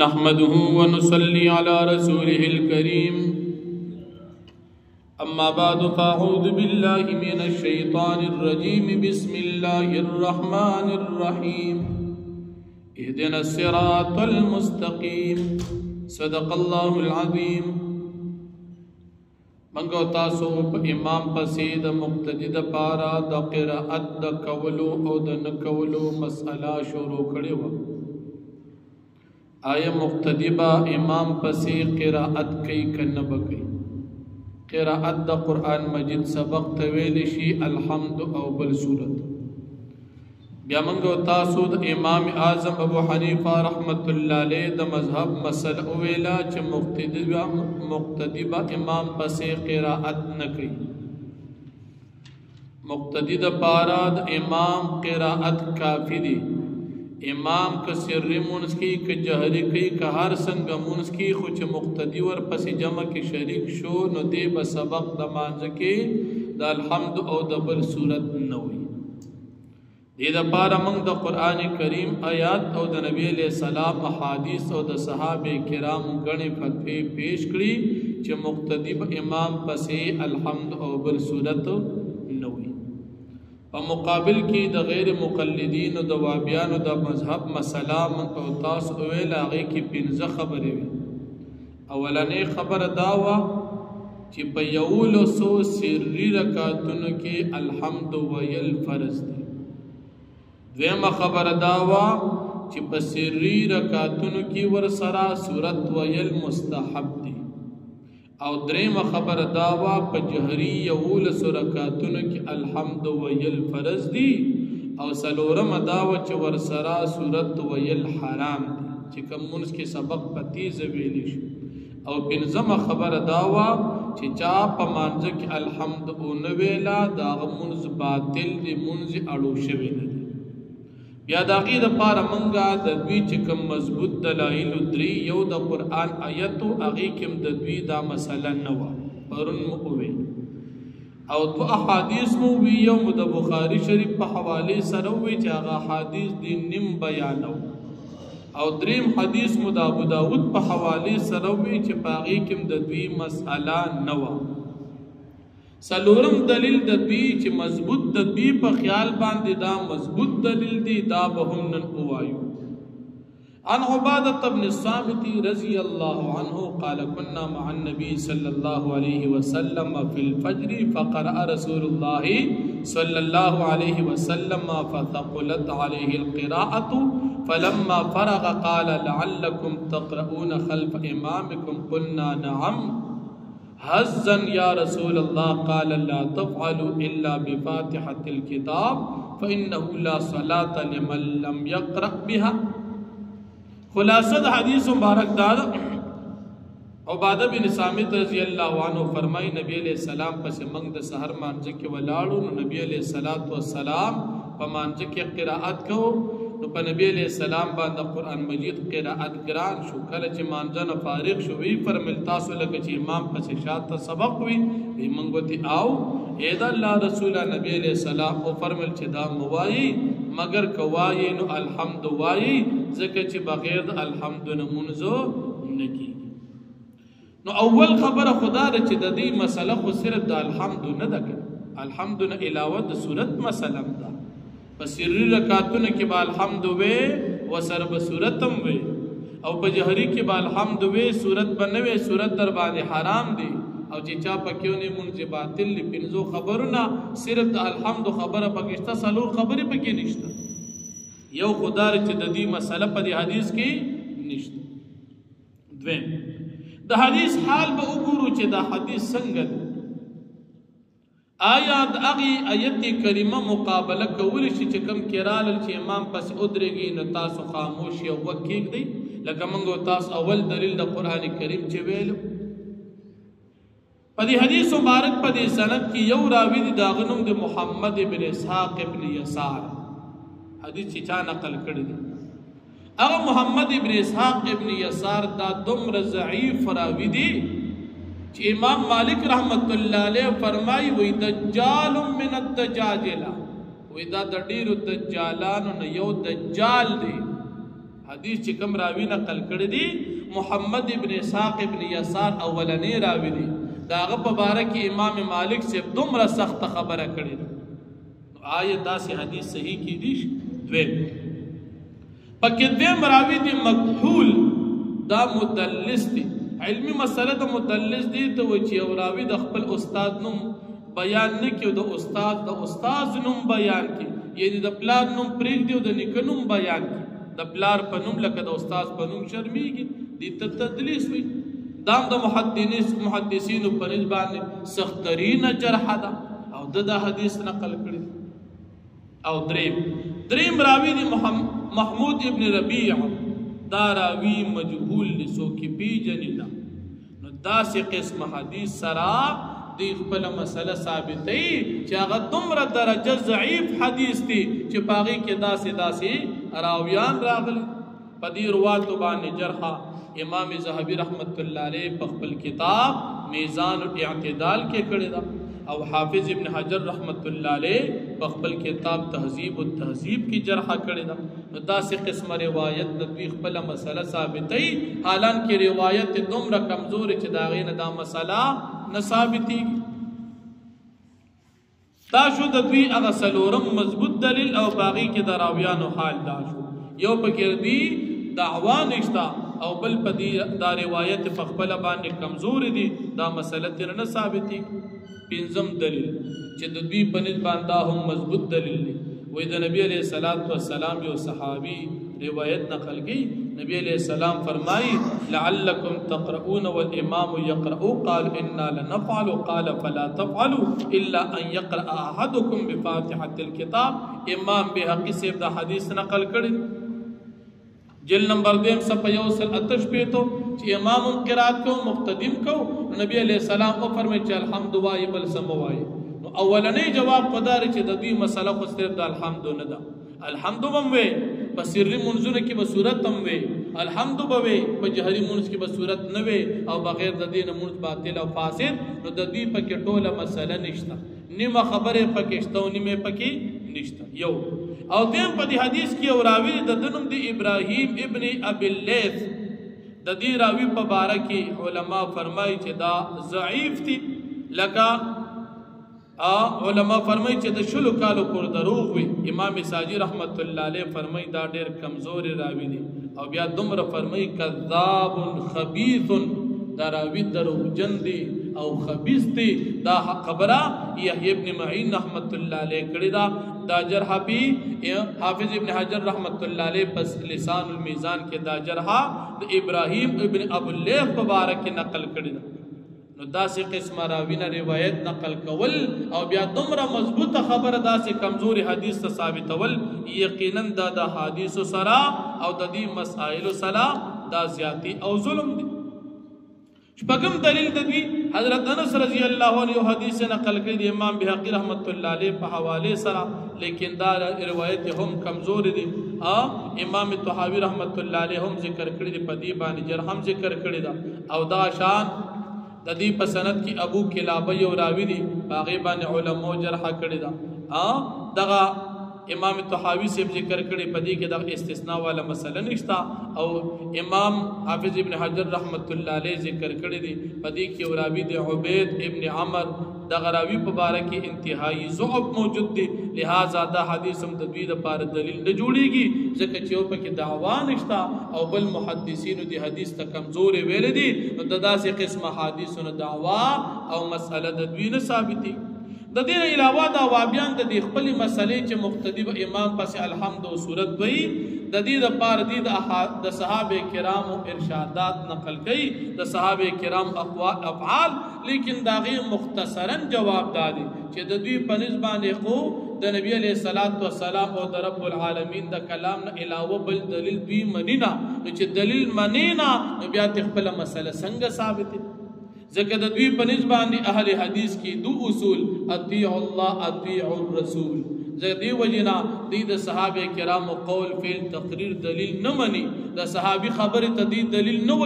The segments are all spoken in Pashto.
نحمده ونصلي على رسوله الكريم أما بعد فأعوذ بالله من الشيطان الرجيم بسم الله الرحمن الرحيم اهدنا الصراط المستقيم صدق الله العظيم منگو تاسو امام پسید مقتدی د پارا د قرائت د کولو او د نکولو مسئلہ شروع کړي و آیا مقتدی با امام پسی قرائت کئی کنه بکی قرائت د قرآن مجید سبق تویل شي الحمد او بل صورت بیا منگو تاسو د امام اعظم ابو حنیفہ رحمت اللہ علیہ د مذہب مسئلہ ویلا چه مقتدی با امام پسی قرائت نکی مقتدی د پارا د امام قرائت کافی دی امام کا سری منس کی کہ جہری کی کہ ہر سنگ منس کی خوچ مقتدی ور پس جمع کی شریک شو نو دے بسبق دمانز کی دا الحمد او دا بل صورت نوی دے دا پارا منگ دا قرآن کریم آیات او دا نبی علیہ السلام احادیث او دا صحابہ کرام گنے فتوی پیش کری چھ مقتدی با امام پس الحمد او بل صورت نوی مقابل کی د غیر مقلدین د وابیان د مذهب مسئلہ من او تاس اویل آغی کی پنزه خبری وی اولانی خبر داوا چی پا یولو سو سری رکاتونو کی الحمد ویل فرض دی دویم خبر داوا چی پا سری رکاتونو کی ورسرا صورت ویل مستحب دی او دریم خبر داوا پا جہری یول سرکاتون کی الحمد ویل فرض دی او سلورم داوا چه ورسرا صورت ویل حرام دی چه کم منس کی سبق پتیز ویلی شو او پنزم خبر داوا چه چا پا مانزه کی الحمد او نویلا داغ منز باطل دی منز اڑو شویل دی بیا داغی دا پارا منگا دا دوی چکم مضبوط دلائل دری یو دا قرآن آیتو اغی کم دا دوی دا مسئلہ نوا پرن مقوی او دو احادیث مووی یو دا بخاری شریف پا حوالی سروی چا اغا حادیث دی نم بیانو او دریم حدیث مدا ابو داود پا حوالی سروی چا پاغی کم دا دوی مسئلہ نوا سلورم دلیل د دوی چې مضبوط د دوی په خیال باندې دا مضبوط دلیل دی دا به هم نن اوایو عن عبادة بن الصامت رضی اللہ عنہ قال كنا مع النبي صلی اللہ علیہ وسلم في الفجر فقرأ رسول اللہ صلی اللہ علیہ وسلم فثقلت علیہ القراءة فلما فرغ قال لعلكم تقرؤون خلف امامكم قلنا نعم حزن یا رسول اللہ قال لا تفعلوا الا بفاتحة الكتاب فإنه لا صلاة لمن لم يقرأ بها خلاصت حدیث مبارک دار عبادہ بن صامت رضی اللہ عنہ فرمائی نبی علیہ السلام پس منگ دا سہر مانزے کے ولاڑو نبی علیہ السلام پا مانزے کے قراءت کو نو پا نبی علیہ السلام باندہ قرآن مجید قراءت گران شو کلچ مانزن فارغ شوی فرملتاسو لکچ امام پس شاعت سبق ہوئی بی منگوتی آو ایدہ اللہ رسولہ نبی علیہ السلام او فرمل چھ دا موائی مگر کوائی نو الحمد وائی زکچ بغیر الحمد نمونزو نکی نو اول خبر خدا رچ دا دی مسئلہ خود صرف دا الحمد ندکر الحمد نا علاوہ دا صورت مسئلہ دا بسری رکاتون کی با الحمد وے و سر بصورتم وے او بجہری کی با الحمد وے صورت بنوے صورت در بعد حرام دی او چیچا پکیونی منزی باطل لی پنزو خبرنا صرف دا الحمد خبر پکشتا سلور خبری پکی نشتا یو خدا رچ دی مسئلہ پا دی حدیث کی نشتا دویم دا حدیث حال با اگورو چی دا حدیث سنگت آیا دا اغی آیت کریمہ مقابلہ کولیشی چکم کرالل چی امام پس ادرگی نتاسو خاموشی او وکیگ دی لکہ منگو تاس اول دلیل دا قرآن کریم چی ویلو پا دی حدیث مبارک پا دی سند کی یو راوی دی داغنم دی محمد ابن اسحاق ابن یسار حدیث چی چا نقل کردی دی اگر محمد ابن اسحاق ابن یسار دا دمر ضعیف راوی دی چی امام مالک رحمت اللہ علیہ فرمائی وی دجال من الدجاجلہ وی دا دیر دجالانو نیو دجال دی حدیث چې کوم راوی نقل کړی دی محمد ابن اسحاق ابن یسار اولنی راوی دی داغه په باره کې امام مالک سے دومره سخت خبره کړی دی آیه داسې حدیث صحیح کی دی دوی پکې دویم راوی دی مکحول دا مدلس دی علمی مسله د مدلس دی ته و چې یو راوی د خپل استاد نوم بیان نه کیو د استاد نوم بیان کی یعنی د پلار نوم پرېږدي او د نیکه نوم بیان کی د پلار په نوم لکه د استاد په نوم شرمېږي دې ته تدلیس وي دام د محدثینو په نسبت باندې سخترینه جرح ده او د حدیث نقل کړی او دریم راوی دی محمود ابن ربیع دا راوی مجهول لسو کی پیجنینا نو داسې قسم حدیث سرا دی خپل مسله ثابتې چې هغه دومره درجه ضعیف حدیث دی چې پاغي کې داسې راویان راغلي په دې رواتو باندې جرح امام ذهبی رحمت الله علیه په خپل کتاب میزان الاعتدال کې کړی دا او حافظ ابن حجر رحمت الله علیه په خپل کتاب تهذیب التهذیب کی جرح کړی دا نو داسې قسم روایت د دوی خپل مسله ثابتې حالانکه روایت دومره کمزوري چې دا غینه دا مسله نه ثابتېږي دا شو د دوی هغه څلورم مضبوط دلیل او باقي کې د راویانو حال دا شو یو پکې دی دعوا نشتا او بل پدی دا روایت په خپل باندې کمزور دي دا مسله تر نه ثابتي پنځم دلیل چې د دوی په نسبت باندې هم مضبوط دلیل دی وې د نبی عليه الصلاه والسلام یو صحابي روایت نقل کی نبی علیہ السلام فرمائی لعلکم تقرؤون والامام یقرؤ قال انا لنفعل قال فلا تفعلوا الا ان يقرأ احدكم بفاتحة الكتاب امام بحقی سے دا حدیث نقل کړي جل نمبر 2 پیتو چې امام قرات کو مقتدیم کو نبی علیہ السلام او فرمایي چې الحمد وای بل سم وای نو اولنی جواب قدار چې د دې مسله خو صرف د الحمد نه ده الحمد بموي په سری منځونه کې به صورت هم وي الحمد بوي په جهري منځ کې به صورت نه وي او بغیر د دې نه منځ باطل او فاسد نو د دې پکې ټوله مسله نشته نیمه خبره پکې شته او نیمه پکې نشته یو او دیم په دې حدیث کې او راوی د دنم دی ابراهیم ابن ابي الليث د دې راوی په باره کې علما فرمایي چې دا ضعیف دي لکه علماء فرمائی چې د شلو کالو پر دروغ وي امام ساجی رحمت الله علیه فرمائی دا ډېر کمزور راوی دي او بیا دومره فرمائی کذاب خبیث دا راوی دروغجن دي او خبیث دي دا خبره یحیی ابن معین رحمت الله علیه کړی دا جرح پی حافظ ابن حجر رحمت الله علیه پس لسان المیزان کې دا جرح د ابراهیم ابن ابو الليث مبارک نقل کړی دا نو داسې قسم راوینه روایت نقل کول او بیا دومره مضبوطه خبره داسې کمزوري حدیث ته ثابتول یقینا دا د حدیث سره او د دې مسائل سره دا زیاتی او ظلم دي شپږم دلیل د دې حضرت انس رضی الله عنه حدیث نقل کړي د امام بهقی رحمت الله علیه په حواله سره لیکن دا روایت هم کمزور دي امام طحاوی رحمت الله علیه هم ذکر کړي د پدی باندې جرح هم ذکر کړي دا او دا شان د دې په سند کې ابو کلابه یو راوی دی باغی باندې علماء جرح کړی دا دغه امام طحاوی سے ذکر کړي پدې کې د استثناء والا مسله نشتا او امام حافظ ابن حجر رحمت الله علیه ذکر کړي دی پدې کې راوی دی عبید ابن عمر دغه راوی په باره کې انتهایی ضعف موجود دی لہذا دا حدیث هم تدوید پر دلیل نه جوړیږي ځکه چې په کې دعوا نشتا او بل محدثینو دی حدیث ته کمزوري ویل دي نو داسې قسمه حدیثونو دعوا او مسأله د دوی نه ثابتي د دې علاوه دا وابیان د خپل مسلې چې مقتدی امام پس الحمد او صورت وي د دې د پار دي د صحابه کرامو ارشادات نقل کړي د صحابه کرام اقوال افعال لیکن دا غي مختصرا جواب دادي چې د دوی په نسبانه خو د نبی علیہ الصلوۃ والسلام او د رب العالمین د کلام نه علاوه بل دلیل دوی منینا نو چې دلیل منینا نو بیا خپل مسله څنګه ثابت ځکه د دوی په نسبت باندې اهل حدیث کې دو اصول اطیع الله اطیع الرسول زدی وجنا د صحابه کرامو قول فعل تقریر دلیل نه مني د صحابي خبره تدید دلیل نه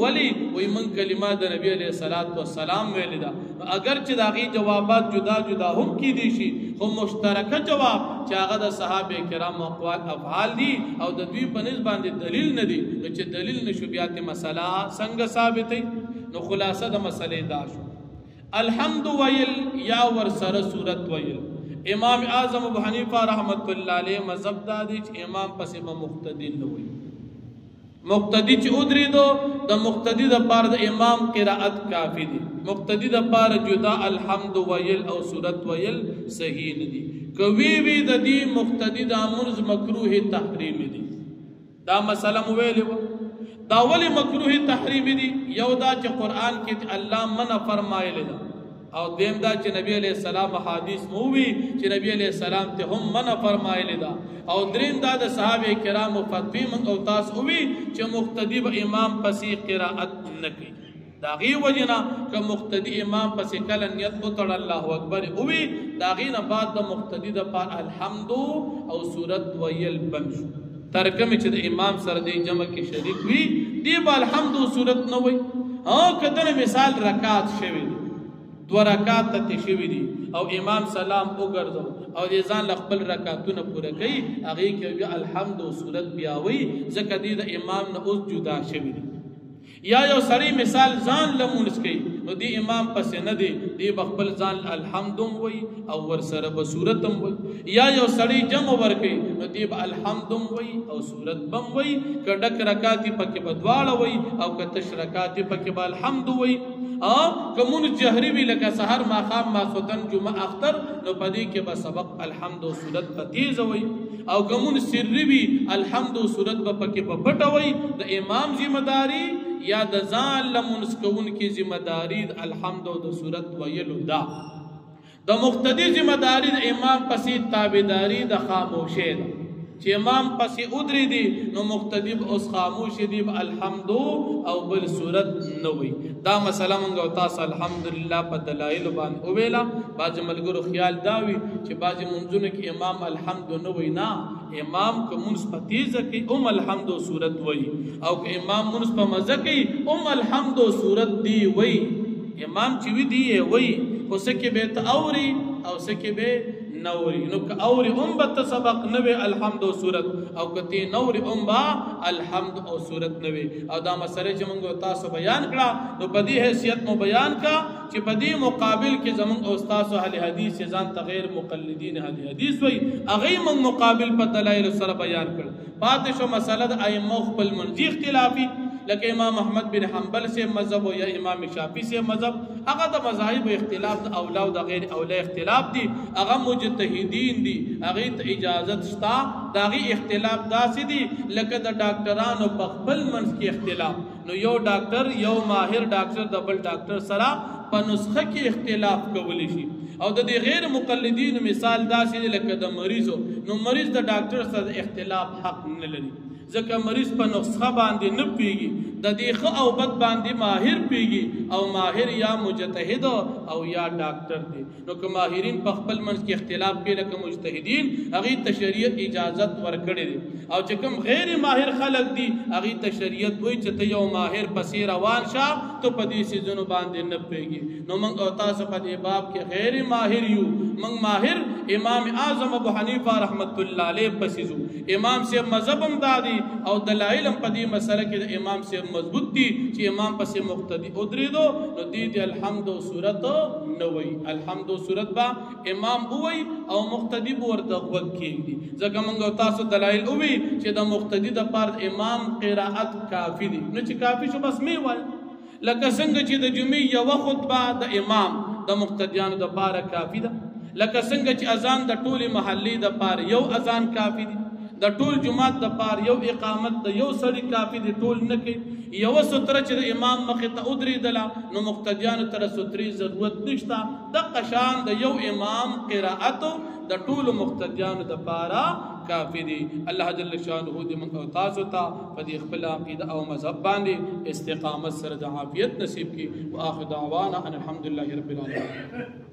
ولی من کلمات د نبی علیہ الصلوۃ والسلام ویل دا اگر چې داغي جوابات جدا جدا هم کی دي شي خو مشترکه جواب چې هغه د صحابه کرامو اقوال افعال دي او د دوی په نسبت باندې دلیل نه دي چې دلیل نشو بیا ته مسله څنګه ثابتې نو خلاصه د مسلې دا شو الحمد ویل یا ور سره صورت ویل امام اعظم ابو حنیفه رحمت الله علیه مذهب دا دی چې امام پسې مقتدی نه وي مقتدی چې ودریدو د مقتدی د پاره د امام قرائت کافی دي مقتدی د پاره جدا الحمد ویل او صورت ویل صحیح نه دي کوي وی د دې مقتدی د امرز مکروه تحریم دي دا مسله ویلو دا ولی مکروه تحریم دي یو دا چې قران کې الله منع فرمایلی دا او دیم دا چې نبی علیہ السلام حدیث مووی چې نبی علیہ السلام ته هم منع فرمایلی دا او دریم دا د صحابه کرامو فتوی من او تاس وی چې مقتدی به امام پسې قرائت نه کوي داغي وجنا که مقتدی امام پسې کله نیت وتړ الله اکبر وی داغي نه بعد د مقتدی د پار الحمد او سورت ویل بنش ترکمه چې د امام سره د جمع کې شریک وي دی به الحمد او سورت نه وي کدن مثال رکعت شوی دو رکعات ته شوی دي او امام سلام وګرځو او دې ځان خپل رکعاتونه پوره کوي هغه کې الحمد او سورت بیا وي ځکه دې د امام نه اوس جدا شوی دي یا یو سړی مثال ځان لمونځ کوي نو دی امام پسې نه دی دی خپل ځان الحمد وي او ور سره به صورت هم وي یا یو سړی جمع ور کوي نو دی به الحمد وي او صورت بم وي کډک رکعات پکې بدواړه وي او کتش رکعات پکې به الحمد وي کومون جهري وی لکه سحر ماقام ماسودن جمعه اختر نو پدې کې به سبق الحمد او صورت پتیز وي او کومون سری وی الحمد او صورت په پکې په پټ وي د امام ذمہ داری یا د ځان لمونځ کوونکي ذمہ داری الحمد او د صورت ویلو دا د مقتدی ذمہ داری د امام پسې تابعداري د خاموشه ده چې امام پسې ودري دي نو مقتدی اوس خاموش دي الحمد او بل صورت نه وي دا مسله مونږ تاسو الحمدلله په دلایل باندې ویلا باج ملګرو خیال داوي چې باج منځونه کې امام الحمد نه وي نه امام کومس پتیزه کې الحمد او صورت وي او که امام منس په مزه کې الحمد او صورت دی وي امام چې وی دی وي خو سکه به تاوري او سکه به نوري نو که اوري بت سبق نوي الحمد او صورت او کتی نوري با الحمد او صورت نوي او دا مسله چې موږ تاسو بیان کړه نو په دې حیثیت مو بیان کا چې په دې مقابل کې زموږ استاد اهل حدیث ځان تغیر مقلدین اهل حدیث وي اغه موږ مقابل په دلایل سره بیان کړ پاتې شو مسله د ائمه خپل منځي اختلافي لکه امام احمد بن حنبل سے مذهب یا امام شافعی سے مذهب هغه د مذاهب اختلاف د اولا او د غیر اولا اختلاف دي هغه مجتهدین دي هغه ته اجازت شتا داغي اختلاف داسې دي لکه د ډاکټرانو په خپل منځ کې اختلاف نو یو ډاکټر یو ماهر ډاکټر د بل ډاکټر سره په نسخه کې اختلاف کولی شي او د دې غیر مقلدین مثال داسې لکه د مریضو نو مریض د ډاکټر سره اختلاف حق نه لري ځکه مریض په نسخه باندې نه پیږي د دې ښه او بد باندې ماهر پیږي او ماهر یا مجتهد او یا ډاکټر دی نو که ماهرین په خپل منځ کې اختلاف کوي لکه مجتهدین هغه ته شریعت اجازت ورکړي دي او چې کوم غیر ماهر خلق دي هغه ته شریعت وایي چې ته یو ماهر پسې روان شه ته په دې سيزونو باندې نه پیږي نو موږ او تاسو په دې باب کې غیر ماهر یو موږ ماهر امام اعظم ابو حنیفه رحمت الله علیه پسې زو امام سے مذهب هم دادي او دلائل په دې مسله کې د امام سے مضبوط دي چې امام پسې مقتدی ودریدو نو دې الحمد او صورت نو وي الحمد او صورت با امام وي او مقتدی ورته وکړي ځکه موږ تاسو دلائل وي چې د مقتدی د پاره امام قرائت کافی دي نو چې کافی شو بس می وای لکه څنګه چې د جمعې یو خطبه د امام د مقتدیانو د پاره کافی ده لکه څنګه چې اذان د ټولي محلي د پاره یو اذان کافی دي د ټول جمعات د پار یو اقامت د یو سړی کافی دی ټول نه کوي یو ستره چې د امام مخې ته ودرېدله نو مقتدیانو ته سترې ضرورت نشته د قشان د یو امام قرائت د ټول مقتدیانو د پارا کافی دی الله جل شانه دې موږ او تاسو ته په دې خپل عقیده او مذهب باندې استقامت سره د عافیت نصیب کړي واخر دعوانا ان الحمدلله رب العالمین